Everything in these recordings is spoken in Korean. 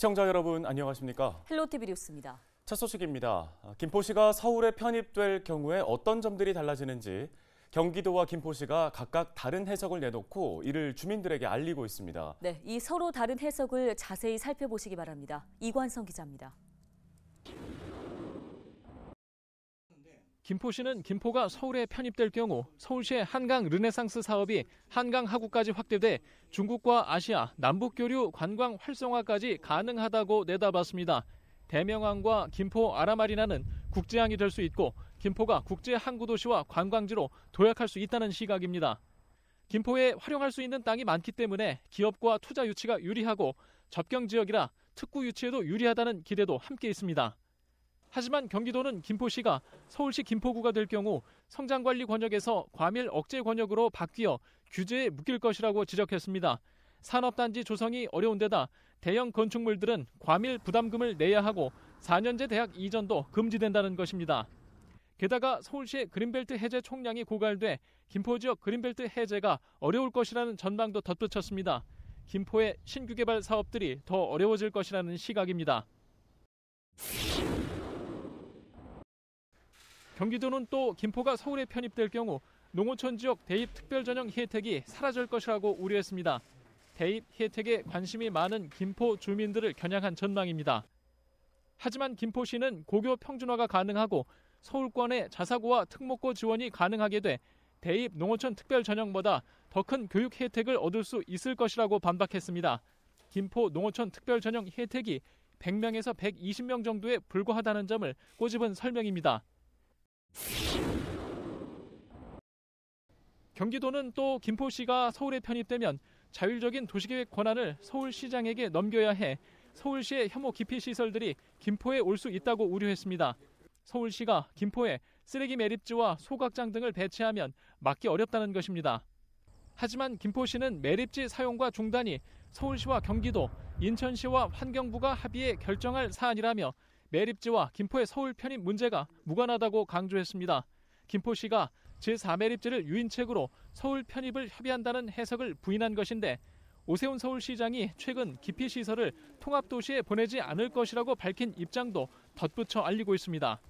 시청자 여러분 안녕하십니까? 헬로티비 뉴스입니다. 첫 소식입니다. 김포시가 서울에 편입될 경우에 어떤 점들이 달라지는지 경기도와 김포시가 각각 다른 해석을 내놓고 이를 주민들에게 알리고 있습니다. 네, 이 서로 다른 해석을 자세히 살펴보시기 바랍니다. 이관성 기자입니다. 김포시는 김포가 서울에 편입될 경우 서울시의 한강 르네상스 사업이 한강 하구까지 확대돼 중국과 아시아, 남북교류 관광 활성화까지 가능하다고 내다봤습니다. 대명항과 김포 아라마리나는 국제항이 될 수 있고 김포가 국제 항구도시와 관광지로 도약할 수 있다는 시각입니다. 김포에 활용할 수 있는 땅이 많기 때문에 기업과 투자 유치가 유리하고 접경 지역이라 특구 유치에도 유리하다는 기대도 함께 있습니다. 하지만 경기도는 김포시가 서울시 김포구가 될 경우 성장관리 권역에서 과밀 억제 권역으로 바뀌어 규제에 묶일 것이라고 지적했습니다. 산업단지 조성이 어려운 데다 대형 건축물들은 과밀 부담금을 내야 하고 4년제 대학 이전도 금지된다는 것입니다. 게다가 서울시의 그린벨트 해제 총량이 고갈돼 김포 지역 그린벨트 해제가 어려울 것이라는 전망도 덧붙였습니다. 김포의 신규 개발 사업들이 더 어려워질 것이라는 시각입니다. 경기도는 또 김포가 서울에 편입될 경우 농어촌 지역 대입 특별 전형 혜택이 사라질 것이라고 우려했습니다. 대입 혜택에 관심이 많은 김포 주민들을 겨냥한 전망입니다. 하지만 김포시는 고교 평준화가 가능하고 서울권의 자사고와 특목고 지원이 가능하게 돼 대입 농어촌 특별 전형보다 더 큰 교육 혜택을 얻을 수 있을 것이라고 반박했습니다. 김포 농어촌 특별 전형 혜택이 100명에서 120명 정도에 불과하다는 점을 꼬집은 설명입니다. 경기도는 또 김포시가 서울에 편입되면 자율적인 도시계획 권한을 서울시장에게 넘겨야 해 서울시의 혐오 기피 시설들이 김포에 올 수 있다고 우려했습니다. 서울시가 김포에 쓰레기 매립지와 소각장 등을 배치하면 막기 어렵다는 것입니다. 하지만 김포시는 매립지 사용과 중단이 서울시와 경기도, 인천시와 환경부가 합의해 결정할 사안이라며 매립지와 김포의 서울 편입 문제가 무관하다고 강조했습니다. 김포시가 제4매립지를 유인책으로 서울 편입을 협의한다는 해석을 부인한 것인데 오세훈 서울시장이 최근 기피시설을 통합도시에 보내지 않을 것이라고 밝힌 입장도 덧붙여 알리고 있습니다.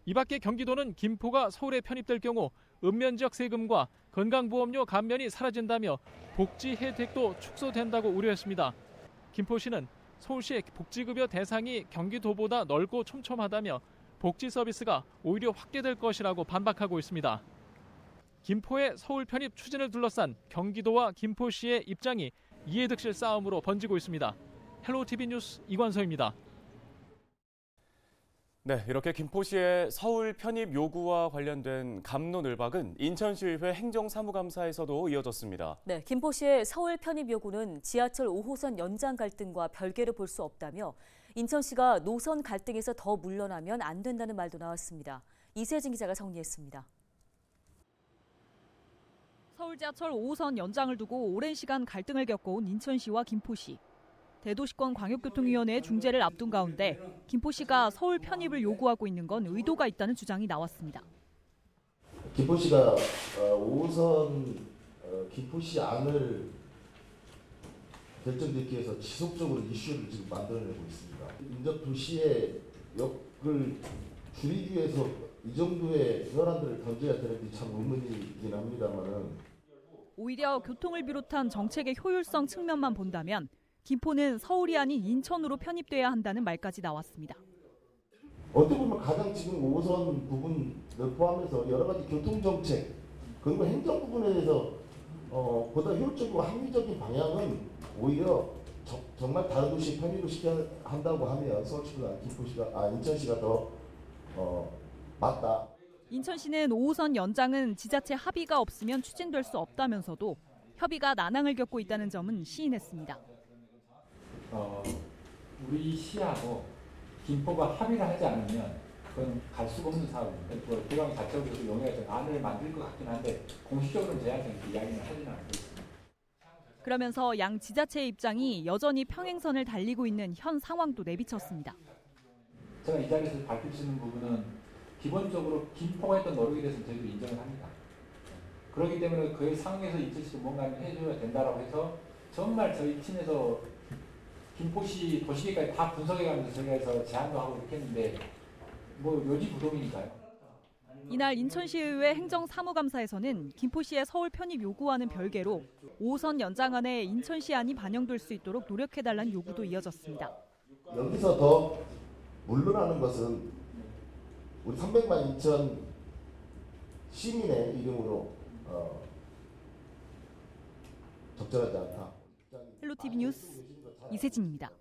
이 밖에 경기도는 김포가 서울에 편입될 경우 읍면지역 세금과 건강보험료 감면이 사라진다며 복지 혜택도 축소된다고 우려했습니다. 김포시는 서울시의 복지급여 대상이 경기도보다 넓고 촘촘하다며 복지 서비스가 오히려 확대될 것이라고 반박하고 있습니다. 김포의 서울 편입 추진을 둘러싼 경기도와 김포시의 입장이 이해득실 싸움으로 번지고 있습니다. 헬로티비 뉴스 이관서입니다. 네, 이렇게 김포시의 서울 편입 요구와 관련된 갑론을박은 인천시의회 행정사무감사에서도 이어졌습니다. 네, 김포시의 서울 편입 요구는 지하철 5호선 연장 갈등과 별개로 볼 수 없다며 인천시가 노선 갈등에서 더 물러나면 안 된다는 말도 나왔습니다. 이세진 기자가 정리했습니다. 서울 지하철 5호선 연장을 두고 오랜 시간 갈등을 겪어온 인천시와 김포시. 대도시권 광역교통위원회의 중재를 앞둔 가운데 김포시가 서울 편입을 요구하고 있는 건 의도가 있다는 주장이 나왔습니다. 김포시가 5호선 김포시 안을 결정짓기 위해서 지속적으로 이슈를 지금 만들어내고 있습니다. 인접 도시의 역을 줄이기 위해서 이 정도의 현안들을 던져야 되는지 참 의문이긴 합니다만은 오히려 교통을 비롯한 정책의 효율성 측면만 본다면 김포는 서울이 아닌 인천으로 편입돼야 한다는 말까지 나왔습니다. 어떻게 보면 가장 지금 5호선 부분을 포함해서 여러 가지 교통정책 그리고 행정 부분에 대해서 보다 효율적이고 합리적인 방향은 오히려 정말 다른 도시에 편입을 시켜야 한다고 하면 서울시가 인천시가 더 맞다. 인천시는 5호선 연장은 지자체 합의가 없으면 추진될 수 없다면서도 협의가 난항을 겪고 있다는 점은 시인했습니다. 우리 시하고 김포가 합의를 하지 않으면 그건 갈 수가 없는 사업입니다. 기왕 자체적으로 용해서 안을 만들 것 같긴 한데 공식적으로는 저희한테 이야기는 하지는 않고 있습니다. 그러면서 양 지자체의 입장이 여전히 평행선을 달리고 있는 현 상황도 내비쳤습니다. 제가 이 자리에서 밝힐 수 있는 부분은 기본적으로 김포가 했던 노력에 대해서 저희도 인정을 합니다. 그렇기 때문에 그 상황에서 인천시도 뭔가 해줘야 된다고 해서 정말 저희 팀에서 김포시 도시계까지 다 분석해가면서 저희가 제안도 하고 이렇게 했는데 뭐 요지부동이니까요. 이날 인천시의회 행정사무감사에서는 김포시의 서울 편입 요구와는 별개로 5호선 연장안에 인천시안이 반영될 수 있도록 노력해달라는 요구도 이어졌습니다. 여기서 더 물러나는 것은 우리 300만 인천 시민의 이름으로 적절하지 않다. 헬로티비 뉴스 이세진입니다.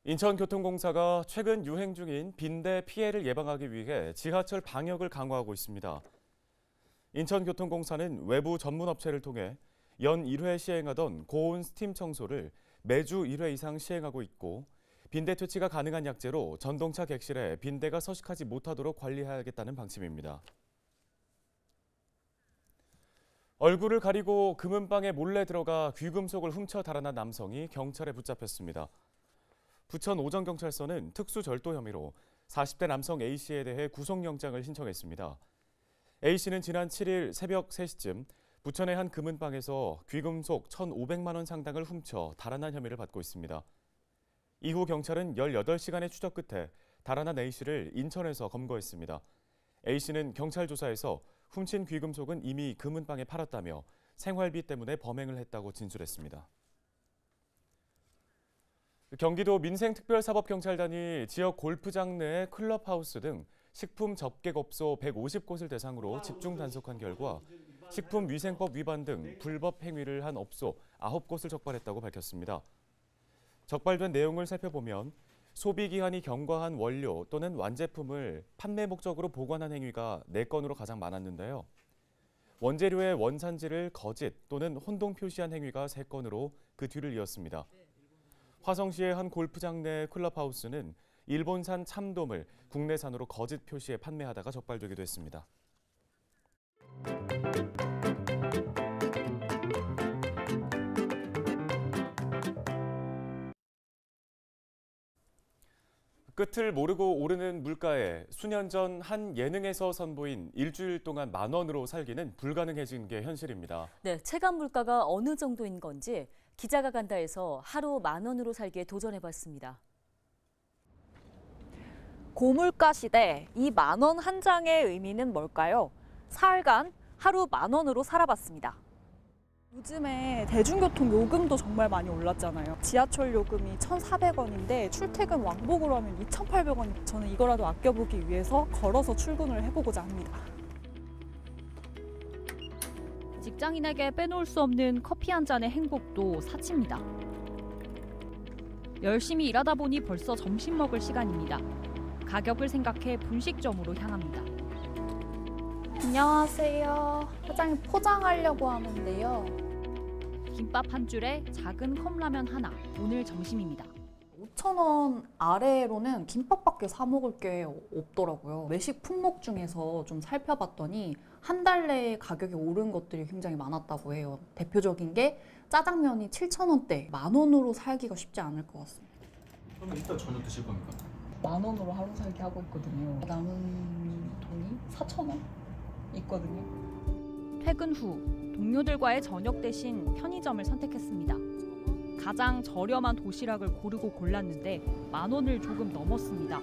인천교통공사가 최근 유행 중인 빈대 피해를 예방하기 위해 지하철 방역을 강화하고 있습니다. 인천교통공사는 외부 전문업체를 통해 연 1회 시행하던 고온 스팀 청소를 매주 1회 이상 시행하고 있고 빈대 퇴치가 가능한 약재로 전동차 객실에 빈대가 서식하지 못하도록 관리해야겠다는 방침입니다. 얼굴을 가리고 금은방에 몰래 들어가 귀금속을 훔쳐 달아난 남성이 경찰에 붙잡혔습니다. 부천 오정경찰서는 특수절도 혐의로 40대 남성 A씨에 대해 구속영장을 신청했습니다. A씨는 지난 7일 새벽 3시쯤 부천의 한 금은방에서 귀금속 1,500만 원 상당을 훔쳐 달아난 혐의를 받고 있습니다. 이후 경찰은 18시간의 추적 끝에 달아난 A씨를 인천에서 검거했습니다. A씨는 경찰 조사에서 훔친 귀금속은 이미 금은방에 팔았다며 생활비 때문에 범행을 했다고 진술했습니다. 경기도 민생특별사법경찰단이 지역 골프장 내 클럽하우스 등 식품 접객업소 150곳을 대상으로 집중 단속한 결과 식품위생법 위반 등 불법 행위를 한 업소 9곳을 적발했다고 밝혔습니다. 적발된 내용을 살펴보면 소비기한이 경과한 원료 또는 완제품을 판매 목적으로 보관한 행위가 4건으로 가장 많았는데요. 원재료의 원산지를 거짓 또는 혼동 표시한 행위가 3건으로 그 뒤를 이었습니다. 화성시의 한 골프장 내 클럽하우스는 일본산 참돔을 국내산으로 거짓 표시해 판매하다가 적발되기도 했습니다. 끝을 모르고 오르는 물가에 수년 전 한 예능에서 선보인 일주일 동안 10,000원으로 살기는 불가능해진 게 현실입니다. 네, 체감 물가가 어느 정도인 건지 기자가 간다에서 하루 10,000원으로 살기에 도전해봤습니다. 고물가 시대 이 10,000원 한 장의 의미는 뭘까요? 사흘간 하루 10,000원으로 살아봤습니다. 요즘에 대중교통 요금도 정말 많이 올랐잖아요. 지하철 요금이 1,400원인데 출퇴근 왕복으로 하면 2,800원. 저는 이거라도 아껴보기 위해서 걸어서 출근을 해보고자 합니다. 직장인에게 빼놓을 수 없는 커피 한 잔의 행복도 사치입니다. 열심히 일하다 보니 벌써 점심 먹을 시간입니다. 가격을 생각해 분식점으로 향합니다. 안녕하세요. 사장님 포장하려고 하는데요. 김밥 한 줄에 작은 컵라면 하나, 오늘 점심입니다. 5,000원 아래로는 김밥밖에 사 먹을 게 없더라고요. 외식 품목 중에서 좀 살펴봤더니 한 달 내에 가격이 오른 것들이 굉장히 많았다고 해요. 대표적인 게 짜장면이 7,000원대, 10,000원으로 살기가 쉽지 않을 것 같습니다. 그럼 이따 저녁 드실 겁니까? 10,000원으로 하루 살기 하고 있거든요. 남은 돈이 4,000원 있거든요. 퇴근 후 동료들과의 저녁 대신 편의점을 선택했습니다. 가장 저렴한 도시락을 고르고 골랐는데 10,000원을 조금 넘었습니다.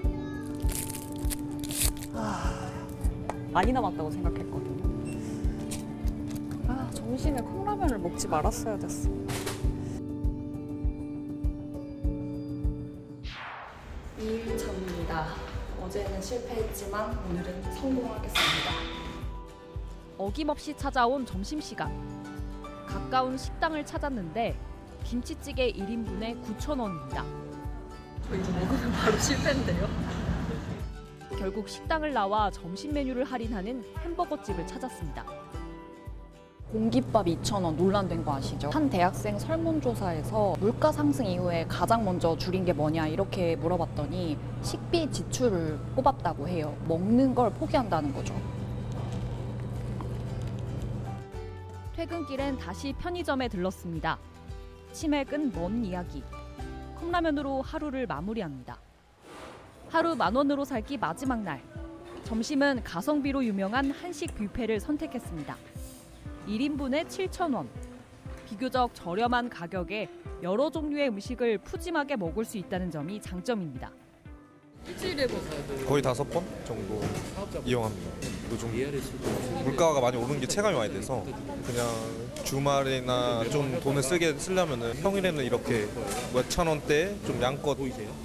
많이 남았다고 생각했거든요. 점심에 컵라면을 먹지 말았어야 됐어. 이유정입니다. 어제는 실패했지만 오늘은 성공하겠습니다. 어김없이 찾아온 점심시간. 가까운 식당을 찾았는데 김치찌개 1인분에 9,000원입니다. 이거 먹으면 바로 실패인데요? 결국 식당을 나와 점심 메뉴를 할인하는 햄버거집을 찾았습니다. 공깃밥 2,000원 논란된 거 아시죠? 한 대학생 설문조사에서 물가 상승 이후에 가장 먼저 줄인 게 뭐냐 이렇게 물어봤더니 식비 지출을 꼽았다고 해요. 먹는 걸 포기한다는 거죠. 퇴근길엔 다시 편의점에 들렀습니다. 치맥은 먼 이야기. 컵라면으로 하루를 마무리합니다. 하루 10,000원으로 살기 마지막 날. 점심은 가성비로 유명한 한식 뷔페를 선택했습니다. 1인분에 7,000원. 비교적 저렴한 가격에 여러 종류의 음식을 푸짐하게 먹을 수 있다는 점이 장점입니다. 일주일에 거의 5번 정도 이용합니다. 요즘 물가가 많이 오른 게 체감이 많이 돼서 그냥 주말이나 좀 돈을 쓰려면은 평일에는 이렇게 몇천 원대 좀 양껏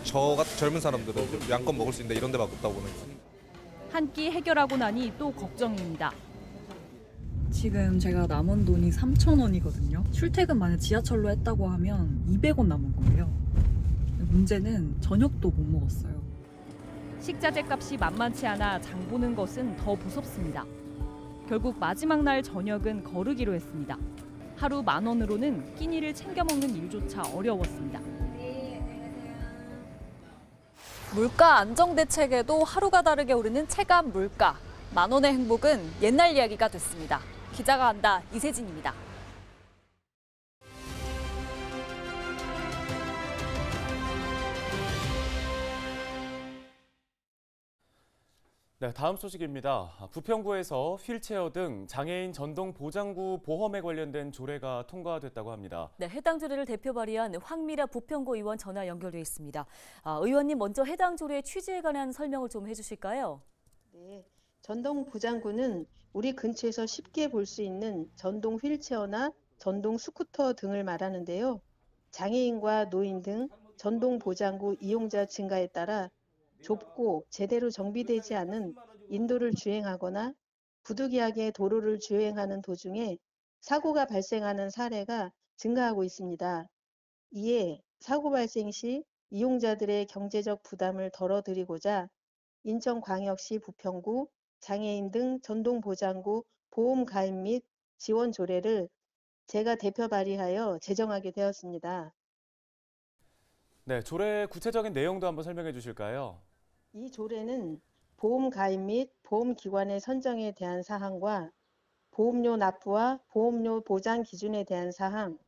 저 같은 젊은 사람들은 양껏 먹을 수 있는데 이런 데밖에 없다고 보는 거예요. 한 끼 해결하고 나니 또 걱정입니다. 지금 제가 남은 돈이 3,000원이거든요. 출퇴근 만약 지하철로 했다고 하면 200원 남은 거예요. 문제는 저녁도 못 먹었어요. 식자재 값이 만만치 않아 장 보는 것은 더 무섭습니다. 결국 마지막 날 저녁은 거르기로 했습니다. 하루 10,000원으로는 끼니를 챙겨 먹는 일조차 어려웠습니다. 물가 안정 대책에도 하루가 다르게 오르는 체감 물가. 10,000원의 행복은 옛날 이야기가 됐습니다. 기자가 한다, 이세진입니다. 네, 다음 소식입니다. 부평구에서 휠체어 등 장애인 전동 보장구 보험에 관련된 조례가 통과됐다고 합니다. 네, 해당 조례를 대표 발의한 황미라 부평구 의원 전화 연결돼 있습니다. 의원님, 먼저 해당 조례의 취지에 관한 설명을 좀 해주실까요? 네, 전동 보장구는 우리 근처에서 쉽게 볼 수 있는 전동 휠체어나 전동 스쿠터 등을 말하는데요. 장애인과 노인 등 전동 보장구 이용자 증가에 따라 좁고 제대로 정비되지 않은 인도를 주행하거나 부득이하게 도로를 주행하는 도중에 사고가 발생하는 사례가 증가하고 있습니다. 이에 사고 발생 시 이용자들의 경제적 부담을 덜어드리고자 인천광역시 부평구 장애인 등 전동보장구 보험 가입 및 지원 조례를 제가 대표 발의하여 제정하게 되었습니다. 네, 조례 구체적인 내용도 한번 설명해 주실까요? 이 조례는 보험 가입 및 보험기관의 선정에 대한 사항과 보험료 납부와 보험료 보장 기준에 대한 사항,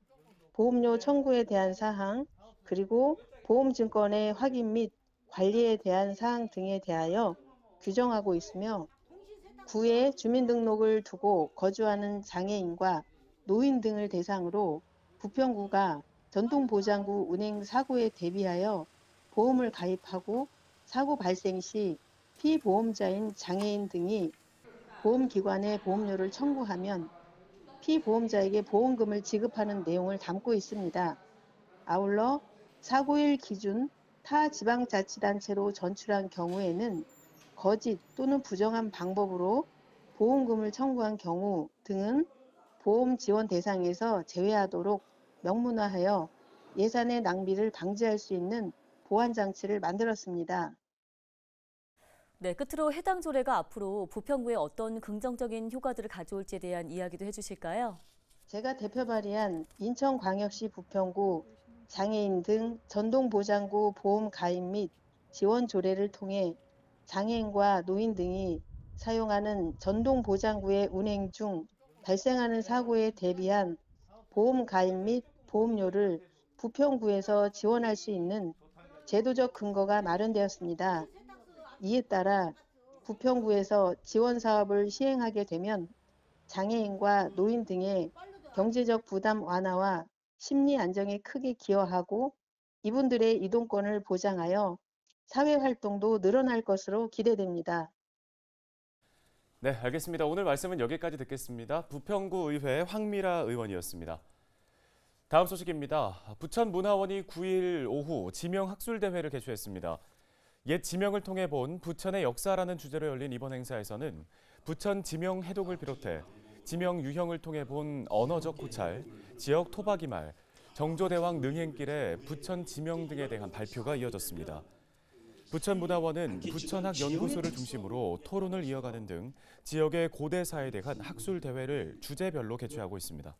보험료 청구에 대한 사항, 그리고 보험증권의 확인 및 관리에 대한 사항 등에 대하여 규정하고 있으며 구에 주민등록을 두고 거주하는 장애인과 노인 등을 대상으로 부평구가 전동보장구 운행 사고에 대비하여 보험을 가입하고 사고 발생 시 피보험자인 장애인 등이 보험기관에 보험료를 청구하면 피보험자에게 보험금을 지급하는 내용을 담고 있습니다. 아울러 사고일 기준 타 지방자치단체로 전출한 경우에는 거짓 또는 부정한 방법으로 보험금을 청구한 경우 등은 보험 지원 대상에서 제외하도록 명문화하여 예산의 낭비를 방지할 수 있는 보완 장치를 만들었습니다. 네, 끝으로 해당 조례가 앞으로 부평구에 어떤 긍정적인 효과들을 가져올지에 대한 이야기도 해주실까요? 제가 대표 발의한 인천광역시 부평구 장애인 등 전동보장구 보험 가입 및 지원 조례를 통해 장애인과 노인 등이 사용하는 전동보장구의 운행 중 발생하는 사고에 대비한 보험 가입 및 보험료를 부평구에서 지원할 수 있는 제도적 근거가 마련되었습니다. 이에 따라 부평구에서 지원 사업을 시행하게 되면 장애인과 노인 등의 경제적 부담 완화와 심리 안정에 크게 기여하고 이분들의 이동권을 보장하여 사회 활동도 늘어날 것으로 기대됩니다. 네, 알겠습니다. 오늘 말씀은 여기까지 듣겠습니다. 부평구 의회 황미라 의원이었습니다. 다음 소식입니다. 부천문화원이 9일 오후 지명학술대회를 개최했습니다. 옛 지명을 통해 본 부천의 역사라는 주제로 열린 이번 행사에서는 부천 지명 해독을 비롯해 지명 유형을 통해 본 언어적 고찰, 지역 토박이말, 정조대왕 능행길의 부천 지명 등에 대한 발표가 이어졌습니다. 부천문화원은 부천학연구소를 중심으로 토론을 이어가는 등 지역의 고대사에 대한 학술대회를 주제별로 개최하고 있습니다.